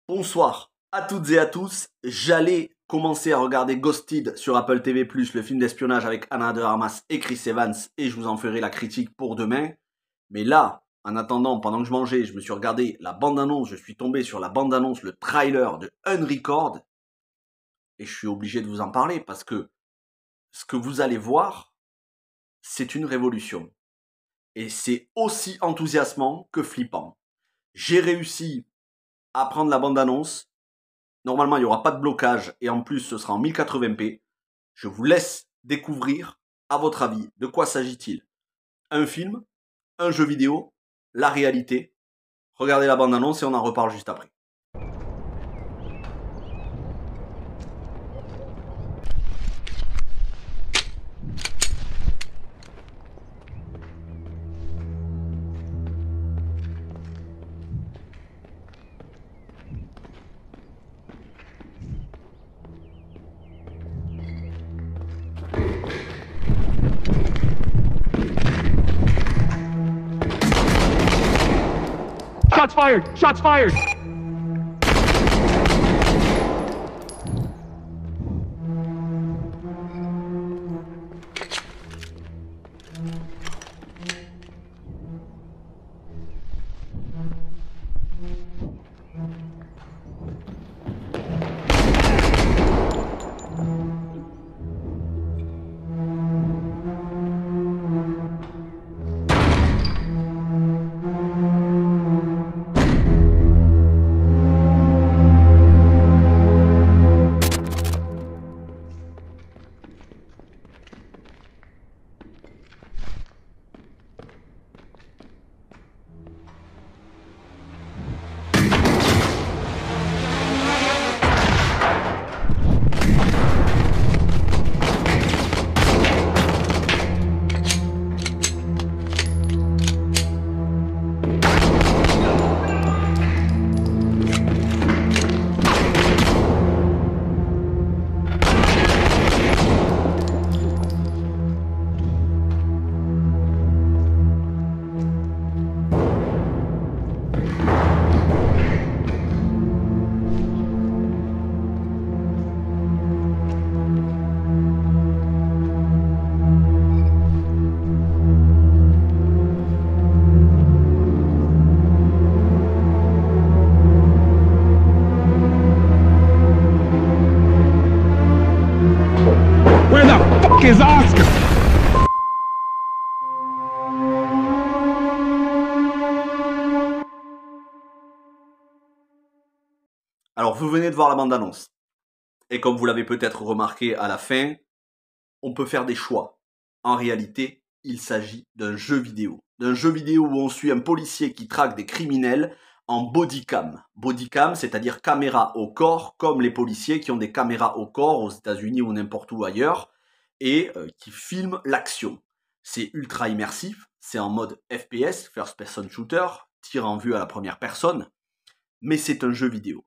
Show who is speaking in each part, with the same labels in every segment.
Speaker 1: Bonsoir à toutes et à tous. J'allais commencer à regarder Ghosted sur Apple TV+, le film d'espionnage avec Ana de Armas et Chris Evans, et je vous en ferai la critique pour demain. Mais là, en attendant, pendant que je mangeais, je me suis regardé la bande-annonce, je suis tombé sur la bande-annonce, le trailer de Unrecord, et je suis obligé de vous en parler parce que ce que vous allez voir, c'est une révolution. Et c'est aussi enthousiasmant que flippant. J'ai réussi à prendre la bande-annonce. Normalement, il n'y aura pas de blocage et en plus, ce sera en 1080p. Je vous laisse découvrir, à votre avis, de quoi s'agit-il? Un film, un jeu vidéo, la réalité? Regardez la bande-annonce et on en reparle juste après.
Speaker 2: Shots fired! Shots fired! Where the fuck is Oscar?
Speaker 1: Alors, vous venez de voir la bande-annonce. Et comme vous l'avez peut-être remarqué à la fin, on peut faire des choix. En réalité, il s'agit d'un jeu vidéo. D'un jeu vidéo où on suit un policier qui traque des criminels en bodycam. Bodycam, c'est-à-dire caméra au corps, comme les policiers qui ont des caméras au corps aux États-Unis ou n'importe où ailleurs, et qui filment l'action. C'est ultra immersif, c'est en mode FPS, First Person Shooter, tir en vue à la première personne, mais c'est un jeu vidéo.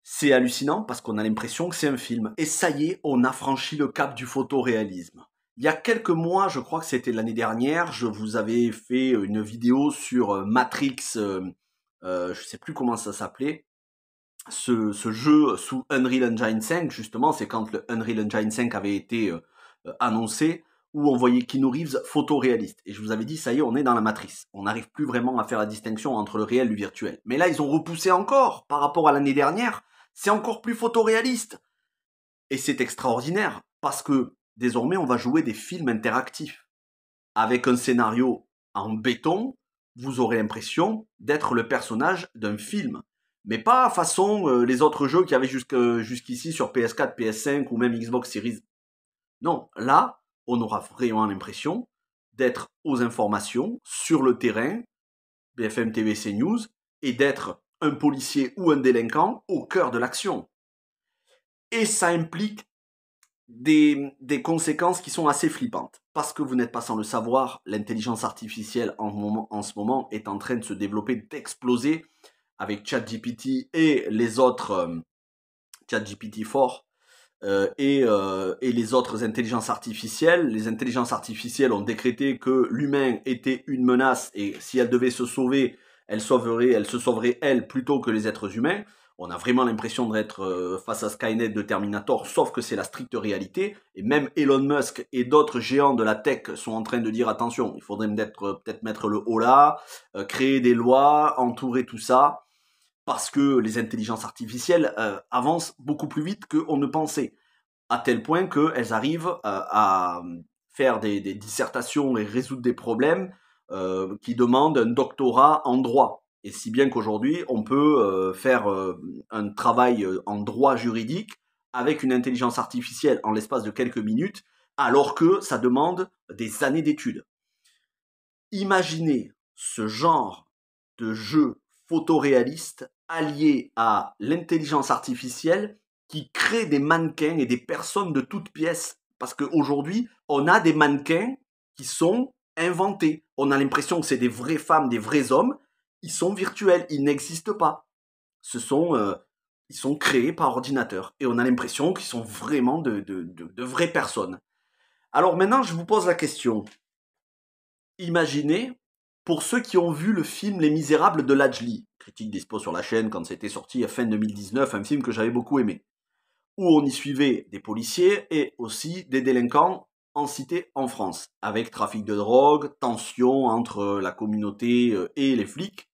Speaker 1: C'est hallucinant parce qu'on a l'impression que c'est un film. Et ça y est, on a franchi le cap du photoréalisme. Il y a quelques mois, je crois que c'était l'année dernière, je vous avais fait une vidéo sur Matrix, je sais plus comment ça s'appelait, ce jeu sous Unreal Engine 5, justement, c'est quand le Unreal Engine 5 avait été annoncé, où on voyait Keanu Reeves photoréaliste. Et je vous avais dit, ça y est, on est dans la matrice. On n'arrive plus vraiment à faire la distinction entre le réel et le virtuel. Mais là, ils ont repoussé encore par rapport à l'année dernière. C'est encore plus photoréaliste. Et c'est extraordinaire, parce que désormais, on va jouer des films interactifs. Avec un scénario en béton, vous aurez l'impression d'être le personnage d'un film. Mais pas façon les autres jeux qu'il y avait jusqu'ici sur PS4, PS5 ou même Xbox Series. Non, là, on aura vraiment l'impression d'être aux informations, sur le terrain, BFM TV, CNews, et d'être un policier ou un délinquant au cœur de l'action. Et ça implique des conséquences qui sont assez flippantes. Parce que vous n'êtes pas sans le savoir, l'intelligence artificielle en ce moment est en train de se développer, d'exploser avec ChatGPT et les autres, ChatGPT-4 et les autres intelligences artificielles. Les intelligences artificielles ont décrété que l'humain était une menace et si elle devait se sauver, elle se sauverait elle plutôt que les êtres humains. On a vraiment l'impression d'être face à Skynet de Terminator, sauf que c'est la stricte réalité. Et même Elon Musk et d'autres géants de la tech sont en train de dire attention, il faudrait peut-être mettre le haut là, créer des lois, entourer tout ça, parce que les intelligences artificielles avancent beaucoup plus vite qu'on ne pensait, à tel point qu'elles arrivent à faire des dissertations et résoudre des problèmes qui demandent un doctorat en droit. Et si bien qu'aujourd'hui, on peut faire un travail en droit juridique avec une intelligence artificielle en l'espace de quelques minutes, alors que ça demande des années d'études. Imaginez ce genre de jeu photoréaliste allié à l'intelligence artificielle qui crée des mannequins et des personnes de toutes pièces. Parce qu'aujourd'hui, on a des mannequins qui sont inventés. On a l'impression que c'est des vraies femmes, des vrais hommes. Ils sont virtuels, ils n'existent pas. Ils sont créés par ordinateur. Et on a l'impression qu'ils sont vraiment de vraies personnes. Alors maintenant, je vous pose la question. Imaginez, pour ceux qui ont vu le film Les Misérables de Lajli, critique dispo sur la chaîne quand c'était sorti à fin 2019, un film que j'avais beaucoup aimé, où on y suivait des policiers et aussi des délinquants en cité en France, avec trafic de drogue, tension entre la communauté et les flics.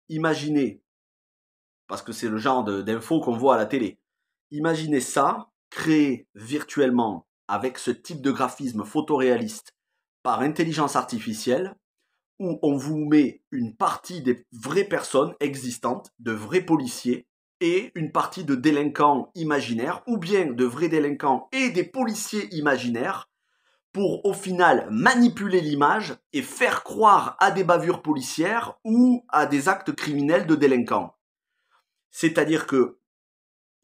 Speaker 1: Imaginez, parce que c'est le genre d'infos qu'on voit à la télé, imaginez ça, créé virtuellement avec ce type de graphisme photoréaliste par intelligence artificielle, où on vous met une partie des vraies personnes existantes, de vrais policiers, et une partie de délinquants imaginaires, ou bien de vrais délinquants et des policiers imaginaires, pour au final manipuler l'image et faire croire à des bavures policières ou à des actes criminels de délinquants. C'est-à-dire que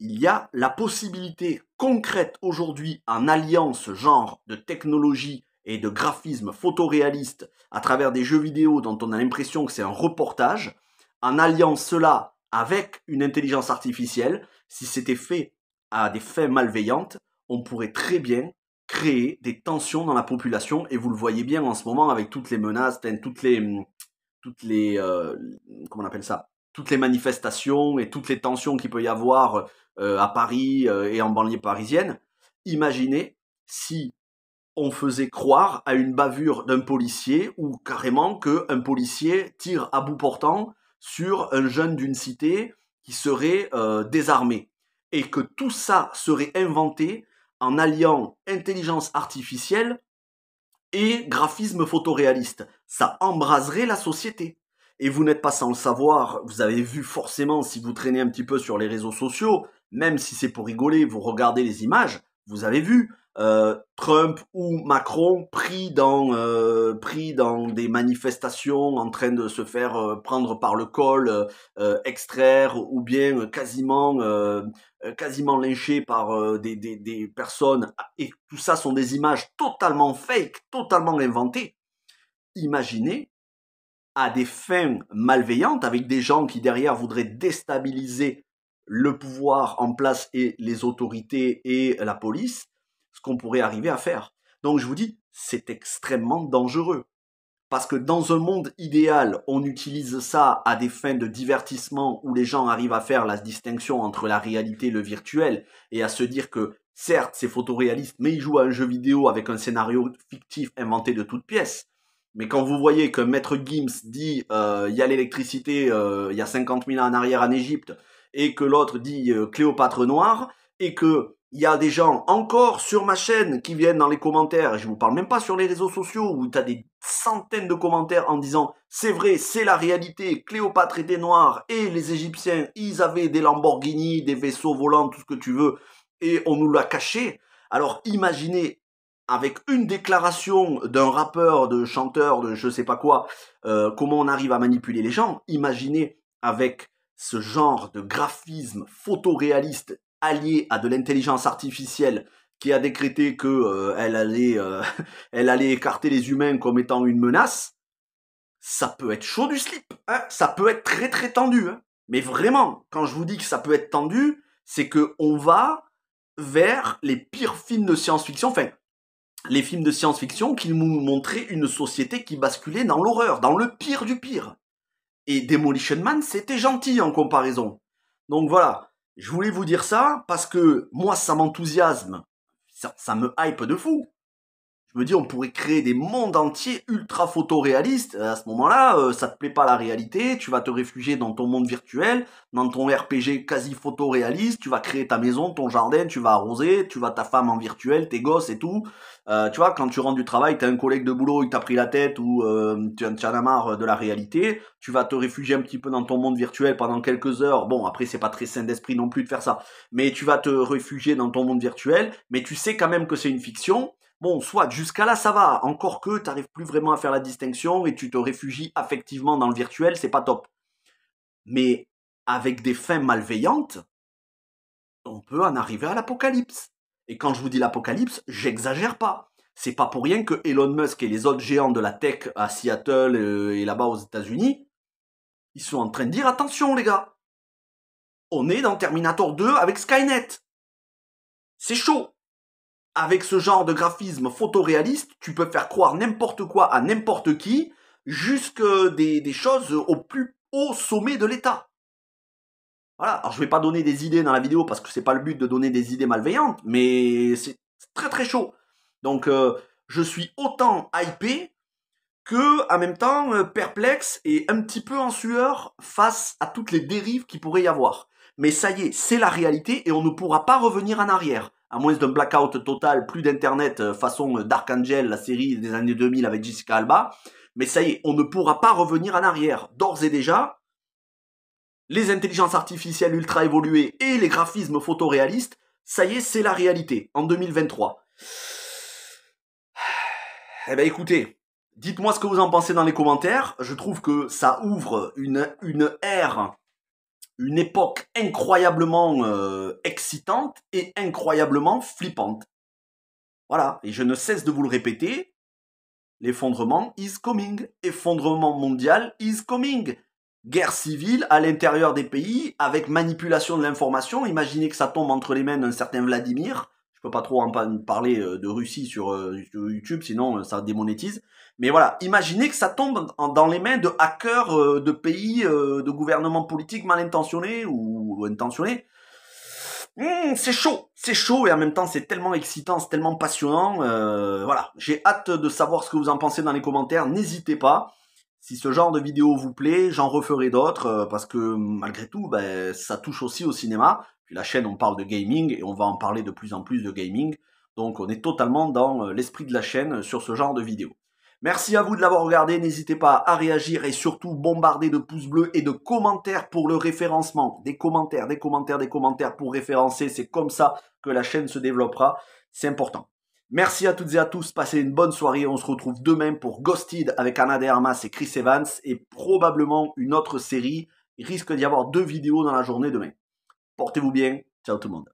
Speaker 1: il y a la possibilité concrète aujourd'hui, en alliant ce genre de technologie et de graphisme photoréaliste à travers des jeux vidéo dont on a l'impression que c'est un reportage, en alliant cela avec une intelligence artificielle, si c'était fait à des fins malveillantes, on pourrait très bien créer des tensions dans la population, et vous le voyez bien en ce moment avec toutes les menaces, toutes les comment on appelle ça, toutes les manifestations et toutes les tensions qu'il peut y avoir à Paris et en banlieue parisienne. Imaginez si on faisait croire à une bavure d'un policier ou carrément qu'un policier tire à bout portant sur un jeune d'une cité qui serait désarmé. Et que tout ça serait inventé en alliant intelligence artificielle et graphisme photoréaliste. Ça embraserait la société. Et vous n'êtes pas sans le savoir, vous avez vu forcément, si vous traînez un petit peu sur les réseaux sociaux, même si c'est pour rigoler, vous regardez les images, vous avez vu Trump ou Macron pris dans des manifestations en train de se faire prendre par le col, extraire, ou bien quasiment lynché par des personnes, et tout ça sont des images totalement fake, totalement inventées. Imaginez, à des fins malveillantes, avec des gens qui derrière voudraient déstabiliser le pouvoir en place et les autorités et la police, ce qu'on pourrait arriver à faire. Donc je vous dis, c'est extrêmement dangereux. Parce que dans un monde idéal, on utilise ça à des fins de divertissement où les gens arrivent à faire la distinction entre la réalité et le virtuel, et à se dire que certes c'est photoréaliste, mais ils jouent à un jeu vidéo avec un scénario fictif inventé de toutes pièces. Mais quand vous voyez que Maître Gims dit il y a l'électricité il y a 50 000 ans en arrière en Égypte, et que l'autre dit Cléopâtre noire, et que il y a des gens encore sur ma chaîne qui viennent dans les commentaires, et je vous parle même pas sur les réseaux sociaux, où tu as des centaines de commentaires en disant c'est vrai, c'est la réalité, Cléopâtre était noire, et les Égyptiens, ils avaient des Lamborghini, des vaisseaux volants, tout ce que tu veux, et on nous l'a caché. Alors imaginez, avec une déclaration d'un rappeur, de chanteur, de je sais pas quoi, comment on arrive à manipuler les gens. Imaginez avec ce genre de graphisme photoréaliste allié à de l'intelligence artificielle qui a décrété que elle allait écarter les humains comme étant une menace. Ça peut être chaud du slip, hein, ça peut être très très tendu, hein. Mais vraiment, quand je vous dis que ça peut être tendu, c'est que on va vers les pires films de science-fiction, enfin les films de science-fiction qui nous montraient une société qui basculait dans l'horreur, dans le pire du pire. Et Demolition Man, c'était gentil en comparaison. Donc voilà, je voulais vous dire ça parce que moi, ça m'enthousiasme, ça me hype de fou. Je me dis, on pourrait créer des mondes entiers ultra photoréalistes. À ce moment-là, ça te plaît pas la réalité, tu vas te réfugier dans ton monde virtuel, dans ton RPG quasi photoréaliste, tu vas créer ta maison, ton jardin, tu vas arroser, tu vas ta femme en virtuel, tes gosses et tout. Tu vois, quand tu rentres du travail, t'as un collègue de boulot, il t'a pris la tête ou tu en as marre de la réalité, tu vas te réfugier un petit peu dans ton monde virtuel pendant quelques heures. Bon, après, c'est pas très sain d'esprit non plus de faire ça, mais tu vas te réfugier dans ton monde virtuel, mais tu sais quand même que c'est une fiction. Bon, soit jusqu'à là ça va, encore que tu n'arrives plus vraiment à faire la distinction et tu te réfugies affectivement dans le virtuel, c'est pas top. Mais avec des fins malveillantes, on peut en arriver à l'apocalypse. Et quand je vous dis l'apocalypse, j'exagère pas. C'est pas pour rien que Elon Musk et les autres géants de la tech à Seattle et là-bas aux États-Unis, ils sont en train de dire attention les gars, on est dans Terminator 2 avec Skynet. C'est chaud. Avec ce genre de graphisme photoréaliste, tu peux faire croire n'importe quoi à n'importe qui, jusque des choses au plus haut sommet de l'État. Voilà, alors je vais pas donner des idées dans la vidéo parce que c'est pas le but de donner des idées malveillantes, mais c'est très très chaud. Donc je suis autant hypé que en même temps perplexe et un petit peu en sueur face à toutes les dérives qu'il pourrait y avoir. Mais ça y est, c'est la réalité et on ne pourra pas revenir en arrière. À moins d'un blackout total, plus d'internet façon Dark Angel, la série des années 2000 avec Jessica Alba. Mais ça y est, on ne pourra pas revenir en arrière. D'ores et déjà, les intelligences artificielles ultra évoluées et les graphismes photoréalistes, ça y est, c'est la réalité en 2023. Eh ben écoutez, dites-moi ce que vous en pensez dans les commentaires. Je trouve que ça ouvre une ère, une époque incroyablement excitante et incroyablement flippante. Voilà, et je ne cesse de vous le répéter, l'effondrement is coming. Effondrement mondial is coming. Guerre civile à l'intérieur des pays avec manipulation de l'information. Imaginez que ça tombe entre les mains d'un certain Vladimir. Je peux pas trop en parler de Russie sur YouTube, sinon ça démonétise. Mais voilà, imaginez que ça tombe dans les mains de hackers de pays, de gouvernements politiques mal intentionnés ou intentionnés. C'est chaud et en même temps c'est tellement excitant, c'est tellement passionnant. Voilà, j'ai hâte de savoir ce que vous en pensez dans les commentaires. N'hésitez pas. Si ce genre de vidéo vous plaît, j'en referai d'autres parce que malgré tout, ça touche aussi au cinéma. Puis la chaîne, on parle de gaming et on va en parler de plus en plus de gaming. Donc on est totalement dans l'esprit de la chaîne sur ce genre de vidéo. Merci à vous de l'avoir regardé. N'hésitez pas à réagir et surtout bombarder de pouces bleus et de commentaires pour le référencement. Des commentaires pour référencer. C'est comme ça que la chaîne se développera. C'est important. Merci à toutes et à tous, passez une bonne soirée, on se retrouve demain pour Ghosted avec Ana de Armas et Chris Evans et probablement une autre série, il risque d'y avoir 2 vidéos dans la journée demain. Portez-vous bien, ciao tout le monde.